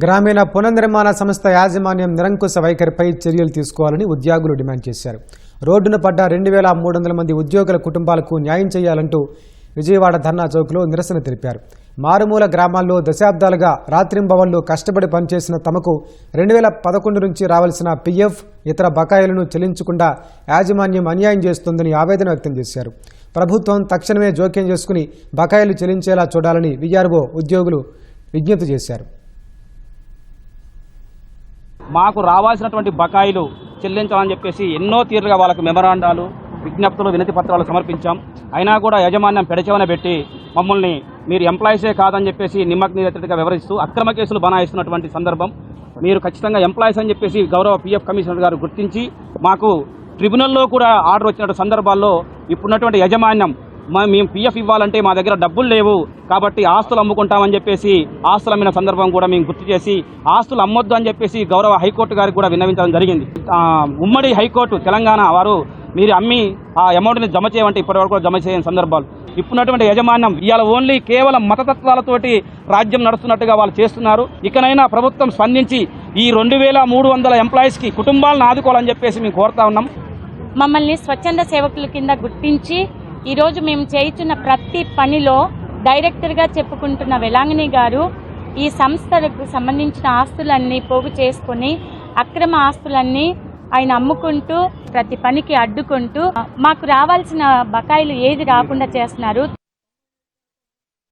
గ్రామీణ పునర్నిర్మాణ సంస్థ యాజమాన్యం నిరంకుశ వైఖరిపై చర్యలు తీసుకోవాలని ఉద్యోగులు డిమాండ్ చేశారు. రోడ్డున పడ్డ 2300 మంది ఉద్యోగుల కుటుంబాలకు న్యాయం చేయాలంటూ విజయవాడ ధర్నా చౌక్లో నిరసన తెలిపారు. మారుమూల గ్రామాల్లో దశాబ్దాలుగా రాత్రింబవళ్లు కష్టపడి పనిచేసిన తమకు 2011 నుంచి రావాల్సిన పీఎఫ్ ఇతర బకాయిలను చెల్లించకుండా యాజమాన్యం అన్యాయం చేస్తుందని ఆవేదన వ్యక్తం చేశారు. ప్రభుత్వం తక్షణమే జోక్యం చేసుకుని బకాయిలు చెల్లించేలా చూడాలని వీఆర్ఓ ఉద్యోగులు విజ్ఞప్తి చేశారు. మాకు రావాల్సినటువంటి బకాయిలు చెల్లించాలని చెప్పేసి ఎన్నో తీరుగా వాళ్ళకు మెమరాండాలు, విజ్ఞప్తులు, వినతి పత్రాలు సమర్పించాం. అయినా కూడా యాజమాన్యం పెడచెవన పెట్టి మమ్మల్ని మీరు ఎంప్లాయీసే కాదని చెప్పేసి నిమ్మకనీరెత్తగా వివరిస్తూ అక్రమ కేసులు బనాయిస్తున్నటువంటి సందర్భం. మీరు ఖచ్చితంగా ఎంప్లాయీస్ అని చెప్పేసి గౌరవ పీఎఫ్ కమిషనర్ గారు గుర్తించి మాకు ట్రిబ్యునల్లో కూడా ఆర్డర్ వచ్చిన సందర్భాల్లో ఇప్పుడున్నటువంటి యాజమాన్యం మేము పీఎఫ్ ఇవ్వాలంటే మా దగ్గర డబ్బులు లేవు కాబట్టి ఆస్తులు అమ్ముకుంటామని చెప్పేసి ఆస్తులు అమ్మిన సందర్భం కూడా మేము గుర్తు చేసి ఆస్తులు అమ్మొద్దు అని చెప్పేసి గౌరవ హైకోర్టు గారికి కూడా విన్నవించడం జరిగింది. ఉమ్మడి హైకోర్టు తెలంగాణ వారు మీరు అమ్మి ఆ అమౌంట్ని జమ చేయమంటే ఇప్పటివరకు కూడా జమ చేయని సందర్భాలు. ఇప్పుడున్నటువంటి యాజమాన్యం ఇవాళ ఓన్లీ కేవలం మతతత్వాలతోటి రాజ్యం నడుస్తున్నట్టుగా వాళ్ళు చేస్తున్నారు. ఇకనైనా ప్రభుత్వం స్పందించి ఈ 2300 ఎంప్లాయీస్కి కుటుంబాలను ఆదుకోవాలని చెప్పేసి మేము కోరుతా ఉన్నాం. మమ్మల్ని స్వచ్ఛంద సేవకుల కింద గుర్తించి ఈరోజు మేము చేస్తున్న ప్రతి పనిలో డైరెక్టర్గా చెప్పుకుంటున్న వెలాంగిణి గారు ఈ సంస్థలకు సంబంధించిన ఆస్తులన్నీ పోగు చేసుకుని అక్రమ ఆస్తులన్నీ ఆయన అమ్ముకుంటూ ప్రతి పనికి అడ్డుకుంటూ మాకు రావాల్సిన బకాయిలు ఏది రాకుండా చేస్తున్నారు.